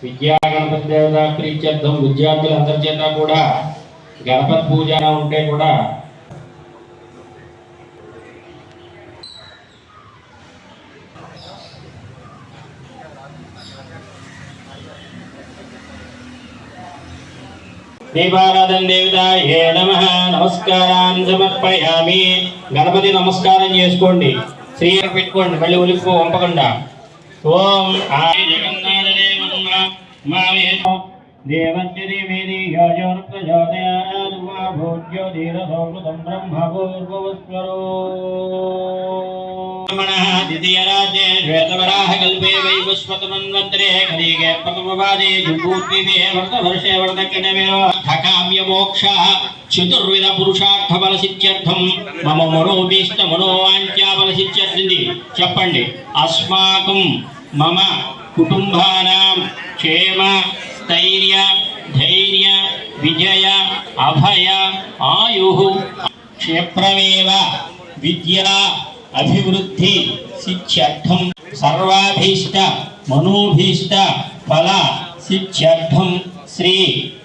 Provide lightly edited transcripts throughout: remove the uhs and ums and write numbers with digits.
విద్యా గణపతి దేవత ప్రీత్యర్థం విద్యార్థులందరి చేత కూడా గణపతి పూజ ఉంటే కూడా దీపారాధన దేవతాయే నమః నమస్కారాన్ని సమర్పయామి. గణపతి నమస్కారం చేసుకోండి, శ్రీ పెట్టుకోండి, మళ్ళీ ఉలిపు వంపకుండా. ఓం ఆయ జగన్నాథ द्वितीयराज्ये श्वेतवराहकल्पे वैवस्वतमन्वन्तरे कलिगे प्रथमपादे जम्बूद्वीपे वर्तवर्षे वर्तकण्डमेव काम्यमोक्षः चतुर्विधपुरुषार्थफलसिद्ध्यर्थं मम मनोभीष्टमनोवाञ्छाफलसिद्ध्यर्थं చెప్పండి. अस्माकं मम कुटुम्बानां क्षेम स्थैर्य धैर्य विजय अभय आयुः क्षेत्रमेव विद्या अभिवृद्धि सिद्ध्यर्थं सर्वाभीष्ट मनोभीष्ट फल सिद्ध्यर्थं श्री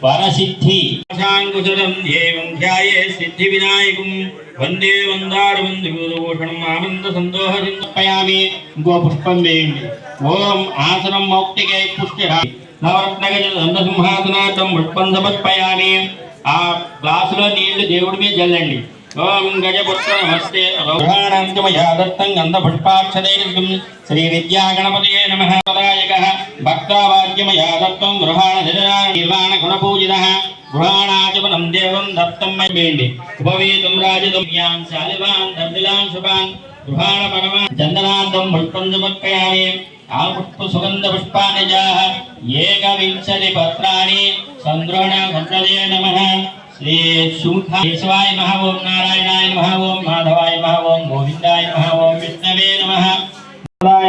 वरसिद्धि शांकुशलं देवं ध्याये सिद्धि विनायकं वंदे वंदारवंदभूषणं आनंद संतोषं समर्पयामि. गो पुष्पं वेयंడి. ओम आसनं मौक्तिके पुष्टिरा नवरत्नगज నందసింహాసనార్థం పుష్పం సమర్పయామి. ఆ గ్లాసులో నీళ్లు దేవుడి మీద జల్లండి. ఓం గజపుత్ర నమస్తే గృహాణాంతమయా దత్తం గంధపుష్పాక్షతైర్గం శ్రీ విద్యా గణపతయే నమః. పదాయకః భక్తావాద్యమయా దత్తం గృహాణ నిర్మాణ గుణపూజితః గృహాణాచమనం దేవం దత్తం మయ్యేండి. ఉపవేతం రాజతం యాం శాలివాన్ దండిలాన్ శుభాన్ గృహాణ పరమ చందనార్థం పుష్పం సమర్పయామి. పుష్ప సుగంధ పుష్పాని జాః ఏకవింశతి పత్రాణి సంద్రోణ సంతదే నమః. श्री सुमुखाय नमः. ओम नारायणाय नमः. ओम माधवाय नमः. ओम गोविंदाय नमः. ओम विष्णवे नमः.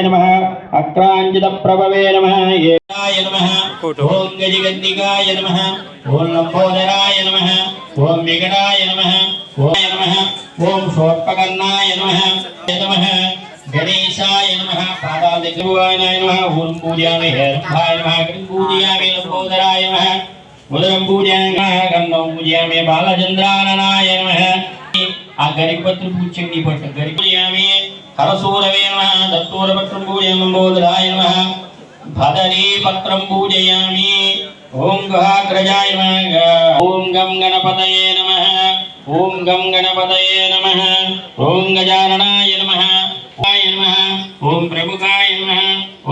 नमः अक्रांजित प्रभवे नमः. येदाय नमः. ओम गजगन्धिकाय नमः. ओम लंबोदराय नमः. ओम विकटाय नमः. ओम नमः. ओम शोत्पकर्णाय नमः. नमः गणेशाय नमः. पादादिग्रवाय नमः. ओम पूजयामि हेरम्भाय नमः. पूजयामि लंबोदराय नमः. उदरं पूजयामि गंधं पूजयामि बालचंद्राननाय नमः. आ गणपति पूजनी पट गणपति पूजयामि हरसूरवे नमः. दत्तूरपत्रं पूजयामि लंबोदराय नमः. भदरी पत्रं पूजयामि. ओम गहाग्रजाय नमः. ओम गं गणपतये नमः. ओम गं गणपतये नमः. ओम गजाननाय नमः. नमः. ओम प्रमुखाय नमः.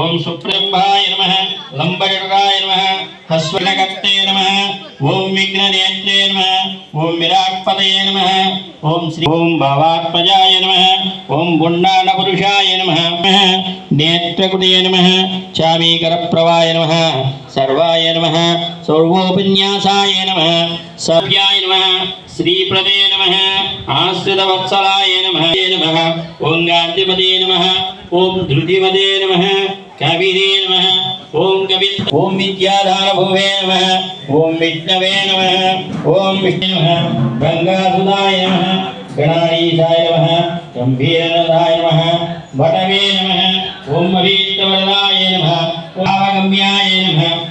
ओम सुप्रभाय नमः. लंबजटाय नमः. हस्वनकर्ते नमः. ओम विघ्ननेत्रे नमः. ओम विराट्पतये नमः. ओम श्री ओम भावात्मजाय नमः. ओम गुण्डानपुरुषाय नमः. नेत्रकुटये नमः. चामीकरप्रवाय नमः. सर्वाय नमः. सर्वोपन्यासाय नमः. सभ्याय नमः. श्रीप्रदे नमः. आश्रितवत्सलाय नमः. ओम गान्धिपदे नमः. ओम धृतिपदे नमः. कविरे नमः. ओम कवित् ओम विद्याधार भुवे नमः. ओम विष्णवे नमः. ओम विष्णु नमः. गंगासुदाय नमः. गणाधीशाय नमः. गंभीरनाथाय नमः. वटवे नमः. ओम अभीष्टवरदाय नमः. भावगम्याय नमः.